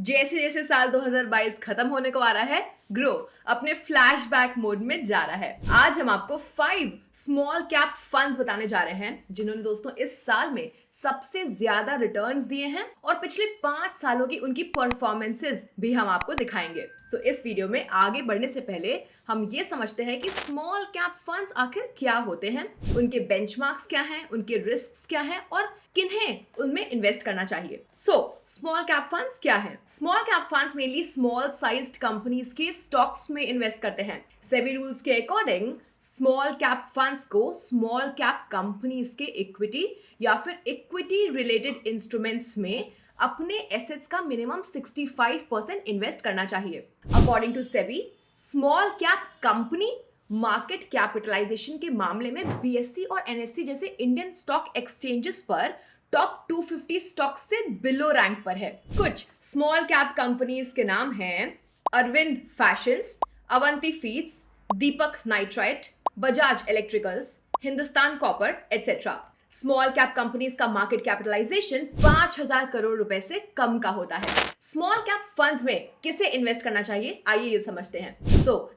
जैसे जैसे साल 2022 खत्म होने को आ रहा है, ग्रो अपने फ्लैशबैक मोड में जा रहा है। आज हम आपको 5 स्मॉल कैप फंड्स बताने जा रहे हैं जिन्होंने दोस्तों इस साल में सबसे ज्यादा रिटर्न्स दिए हैं और पिछले 5 सालों की उनकी परफॉर्मेंसेस भी हम आपको दिखाएंगे। सो इस वीडियो में आगे बढ़ने से पहले हम ये समझते हैं कि स्मॉल कैप फंड्स आखिर क्या होते हैं, उनके बेंचमार्क्स क्या हैं, उनके रिस्क्स क्या हैं और किन्हें उनमें इन्वेस्ट करना चाहिए। सो स्मॉल कैप फंड्स क्या हैं? Small cap funds mainly small sized companies के स्टॉक्स में इन्वेस्ट करते हैं। सेबी रूल्स के अकॉर्डिंग स्मॉल कैप फंड्स को स्मॉल कैप कंपनीज के इक्विटी या फिर इक्विटी रिलेटेड इंस्ट्रूमेंट्स में अपने एसेट्स का मिनिमम 65% इन्वेस्ट करना चाहिए। According to SEBI, small cap company market capitalization के मामले में बीएसई और एनएसई जैसे इंडियन स्टॉक एक्सचेंजेस पर टॉप 250 स्टॉक्स से बिलो रैंक पर है। कुछ स्मॉल कैप कंपनीज के नाम हैं Arvind Fashions, Avanti Feeds, Deepak Nitrite, Bajaj Electricals, Hindustan Copper etcetera. Small cap companies का मार्केट कैपिटलाइजेशन 5,000 करोड़ रुपए से कम का होता है। स्मॉल कैप फंड्स में किसे इन्वेस्ट करना चाहिए, आइए ये समझते हैं।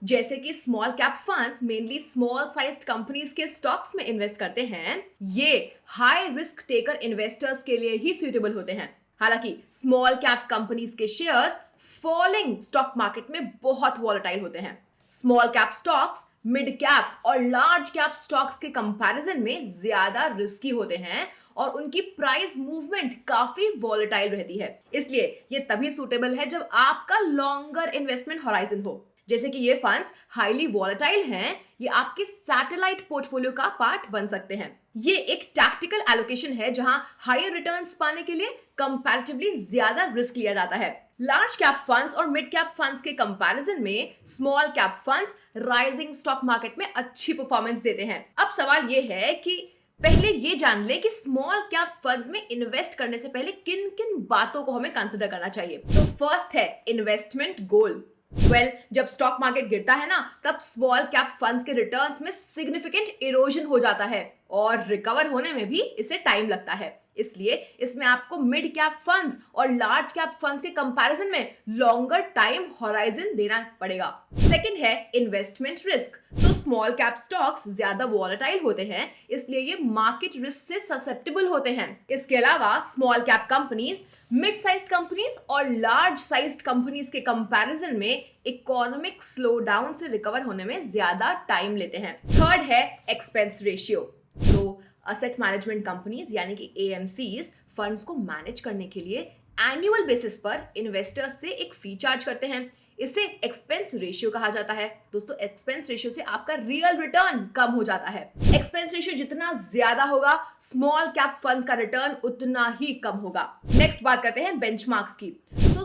जैसे कि small cap funds mainly small sized companies के स्टॉक्स में इन्वेस्ट करते हैं, ये हाई रिस्क टेकर इन्वेस्टर्स के लिए ही सुटेबल होते हैं। हालांकि स्मॉल कैप कंपनीज के शेयर्स फॉलिंग स्टॉक मार्केट में बहुत वॉलेटाइल होते हैं। Small cap stocks mid cap और लार्ज कैप स्टॉक्स के कंपैरिजन में ज्यादा रिस्की होते हैं और उनकी प्राइस मूवमेंट काफी वॉलेटाइल रहती है। इसलिए ये तभी सूटेबल है जब आपका लॉन्गर इन्वेस्टमेंट होराइजन हो। जैसे कि ये फंड्स हाईली वॉलेटाइल हैं, ये आपके सैटेलाइट पोर्टफोलियो का पार्ट बन सकते हैं। ये एक टैक्टिकल एलोकेशन है जहां हायर रिटर्न्स पाने के लिए कंपैरेटिवली ज्यादा रिस्क लिया जाता है। लार्ज कैप फंड्स और मिड कैप फंड्स के कंपैरिजन में small cap funds rising stock market में अच्छी परफॉर्मेंस देते हैं। अब सवाल ये है कि पहले ये जान ले कि स्मॉल कैप फंड्स में इन्वेस्ट करने से पहले किन किन बातों को हमें कंसिडर करना चाहिए। तो फर्स्ट है इन्वेस्टमेंट गोल। जब स्टॉक मार्केट गिरता है ना, तब स्मॉल कैप फंड्स के रिटर्न्स में सिग्निफिकेंट इरोजन हो जाता है और रिकवर होने में भी इसे टाइम लगता है। इसलिए इसमें आपको मिड कैप फंड्स और लार्ज कैप फंड्स के कंपैरिजन में लॉन्गर टाइम होराइजन देना पड़ेगा। सेकंड है investment risk. Small cap stocks ज्यादा वॉलेटाइल होते हैं, इसलिए ये मार्केट रिस्क से ससेप्टेबल होते हैं। इसके अलावा small cap companies mid sized companies और लार्ज साइज्ड कंपनीज के कंपैरिजन में इकोनॉमिक स्लो डाउन से रिकवर होने में ज्यादा टाइम लेते हैं। थर्ड है expense ratio. Asset management companies यानी कि एएमसीज फंड्स को मैनेज करने के लिए एनुअल बेसिस पर इन्वेस्टर्स से एक फी चार्ज करते हैं। इसे एक्सपेंस रेशियो कहा जाता है। दोस्तों, एक्सपेंस रेशियो से आपका रियल रिटर्न कम हो जाता है। एक्सपेंस रेशियो जितना ज्यादा होगा, स्मॉल कैप फंड्स का रिटर्न उतना ही कम होगा। नेक्स्ट बात करते हैं बेंचमार्क्स की।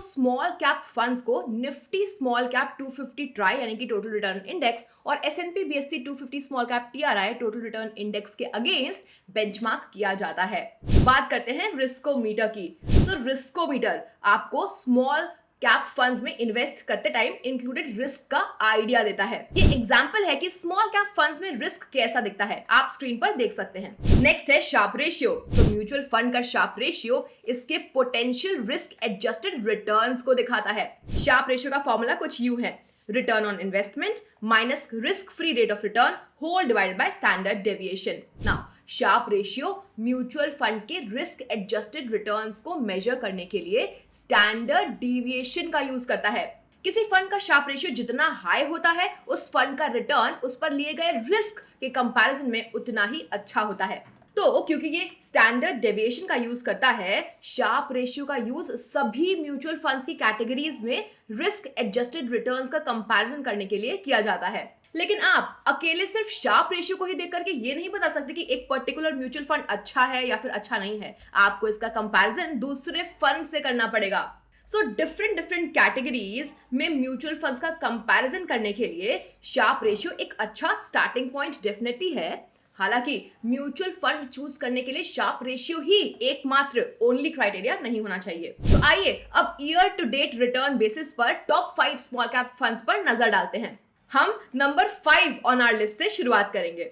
स्मॉल कैप फंड्स को निफ्टी स्मॉल कैप 250 ट्राई यानी कि टोटल रिटर्न इंडेक्स और S&P BSE 250 small cap TRI total return index के अगेंस्ट बेंचमार्क किया जाता है। बात करते हैं रिस्कोमीटर की। रिस्कोमीटर आपको स्मॉल कैप फंड्स में इन्वेस्ट करते टाइम इंक्लूडेड रिस्क का आइडिया देता है। ये एग्जांपल है कि स्मॉल कैप फंड्स में रिस्क कैसा दिखता है, आप स्क्रीन पर देख सकते हैं। नेक्स्ट है शार्प रेशियो। म्यूचुअल फंड का शार्प रेशियो इसके पोटेंशियल रिस्क एडजस्टेड रिटर्न्स को दिखाता है। शार्प रेशियो का फॉर्मूला कुछ यूं है: return on investment minus risk free rate of return whole divided by standard deviation. Now Sharpe ratio mutual fund के रिस्क एडजस्टेड रिटर्न्स को मेजर करने के लिए स्टैंडर्ड डेविएशन का यूज करता है। किसी फंड का शार्प रेशियो जितना हाई होता है, उस फंड का रिटर्न उस पर लिए गए रिस्क के कंपैरिजन में उतना ही अच्छा होता है। तो क्योंकि ये स्टैंडर्ड डेविएशन का यूज करता है, शार्प रेशियो का यूज सभी म्यूचुअल फंड्स की कैटेगरीज में रिस्क एडजस्टेड रिटर्न्स का कंपैरिजन करने के लिए किया जाता है। लेकिन आप अकेले सिर्फ शार्प रेशियो को ही देख करके ये नहीं बता सकते कि एक पर्टिकुलर म्यूचुअल फंड अच्छा है या फिर अच्छा नहीं है। आपको इसका कंपैरिजन दूसरे फंड से करना पड़ेगा। डिफरेंट कैटेगरीज में म्यूचुअल फंड्स का कंपैरिजन करने के लिए शार्प रेशियो एक अच्छा स्टार्टिंग पॉइंट डेफिनेटली है। हालांकि म्यूचुअल फंड चूज करने के लिए शार्प रेशियो ही एकमात्र ओनली क्राइटेरिया नहीं होना चाहिए। तो आइए अब year to date return basis पर टॉप 5 स्मॉल कैप फंड्स पर नजर डालते हैं। हम नंबर 5 ऑन आवर लिस्ट से शुरुआत करेंगे।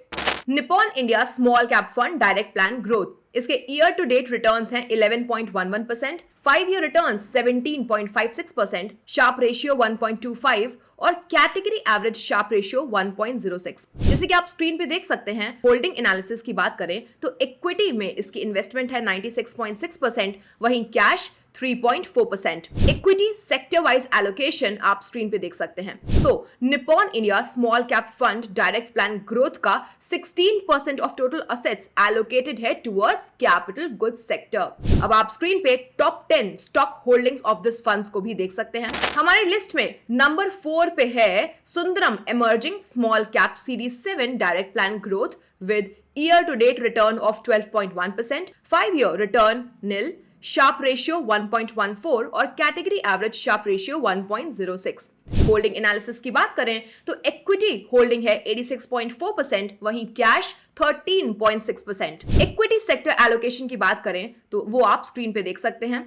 Nippon India small cap fund direct plan growth. इसके ईयर टू डेट रिटर्न्स हैं 11.11%, 5-year returns 17.56%, Sharpe ratio 1.25 और कैटेगरी एवरेज शार्प रेशियो 1.06। जैसे कि आप स्क्रीन पे देख सकते हैं, होल्डिंग एनालिसिस की बात करें तो इक्विटी में इसकी इन्वेस्टमेंट है 96.6%, वहीं cash 3.4%। Equity sector wise allocation आप स्क्रीन पे देख सकते हैं। So Nippon India small cap fund direct plan growth का 16% ऑफ टोटल असेट्स एलोकेटेड है टुवर्ड्स कैपिटल गुड्स सेक्टर। अब आप स्क्रीन पे top 10 stock holdings of this funds को भी देख सकते हैं। हमारी लिस्ट में नंबर 4 पे है Sundaram emerging small cap series 7 direct plan growth with year to date return of 12.1%, 5-year return nil, Sharpe ratio 1.14 और category average Sharpe ratio 1.06। Holding analysis की बात करें तो इक्विटी होल्डिंग है 86.4%, वहीं कैश 13.6%। इक्विटी सेक्टर एलोकेशन की बात करें तो वो आप स्क्रीन पे देख सकते हैं।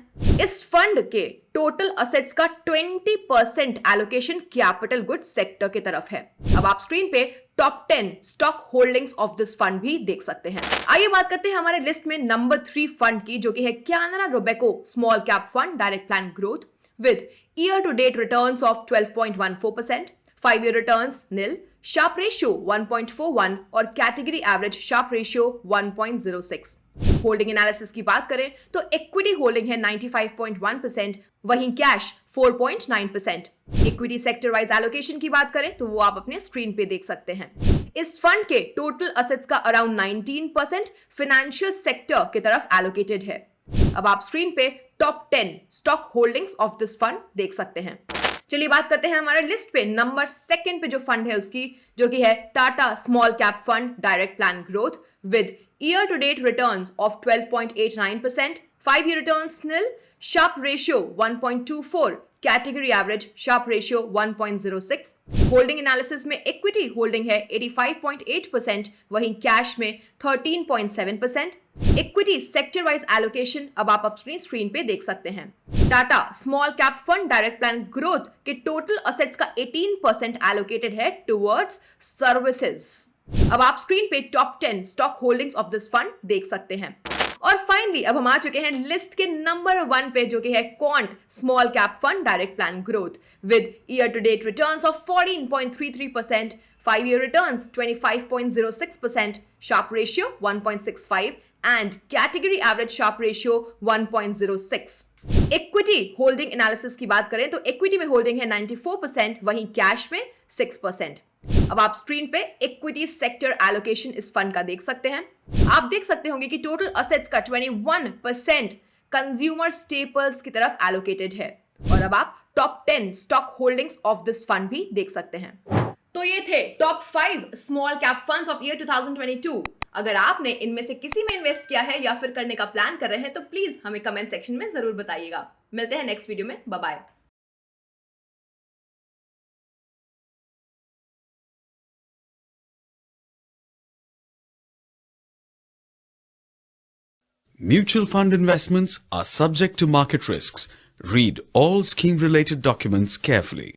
इस फंड के टोटल असेट्स का 20% एलोकेशन कैपिटल गुड्स सेक्टर की तरफ है। अब आप स्क्रीन पे top 10 stock holdings of this fund भी देख सकते हैं। आइए बात करते हैं हमारे लिस्ट में नंबर 3 फंड की, जो कि है Canara Robeco small cap fund direct plan growth with year to date returns of 12.14%, 5-year returns nil, Sharpe ratio 1.41 और category average Sharpe ratio 1.06। Holding analysis की बात करें तो इक्विटी होल्डिंग है 95.1%, वहीं cash 4.9%। Equity sector wise allocation की बात करें तो वो आप अपने स्क्रीन पे देख सकते हैं। इस फंड के टोटल असेट्स का अराउंड 19% फाइनेंशियल सेक्टर की तरफ एलोकेटेड है। अब आप स्क्रीन पे top 10 stock holdings of this fund देख सकते हैं। चलिए बात करते हैं हमारे लिस्ट पे नंबर 2 पे जो फंड है उसकी, जो कि है Tata small cap fund direct plan growth with year to date returns of 12.89%, 5-year returns nil, Sharpe ratio 1.24, category average Sharpe ratio 1.06। Holding analysis में इक्विटी होल्डिंग है 85.8%, वहीं कैश में 13.7%। इक्विटी सेक्टर वाइज एलोकेशन अब आप अपनी स्क्रीन पे देख सकते हैं। Tata small cap fund direct plan growth के टोटल असेट्स का 18% एलोकेटेड है टुवर्ड्स सर्विसेज। अब आप स्क्रीन पे top 10 stock holdings of this fund देख सकते हैं। और फाइनली अब हम आ चुके हैं लिस्ट के नंबर 1 पे, जो कि है Quant small cap fund direct plan growth with year to date returns of 14.33%, 5-year returns 25.06%, Sharpe ratio 1.65 and category average Sharpe ratio 1.06। Equity holding analysis की बात करें तो इक्विटी में होल्डिंग है 94%, वहीं कैश में 6%। अब आप स्क्रीन पे इक्विटी सेक्टर एलोकेशन इस फंड का देख सकते हैं। आप देख सकते होंगे कि टोटल असेट्स का 21% कंज्यूमर स्टेपल्स की तरफ एलोकेटेड है। और अब आप top 10 stock holdings of this fund भी देख सकते हैं। तो ये थे top 5 small cap funds of year 2022। अगर आपने इनमें से किसी में इन्वेस्ट किया है या फिर करने का प्लान कर रहे हैं तो प्लीज हमें कमेंट सेक्शन में जरूर बताइएगा। मिलते हैं नेक्स्ट वीडियो में। Bye bye. Mutual fund investments are subject to market risks. Read all scheme-related documents carefully.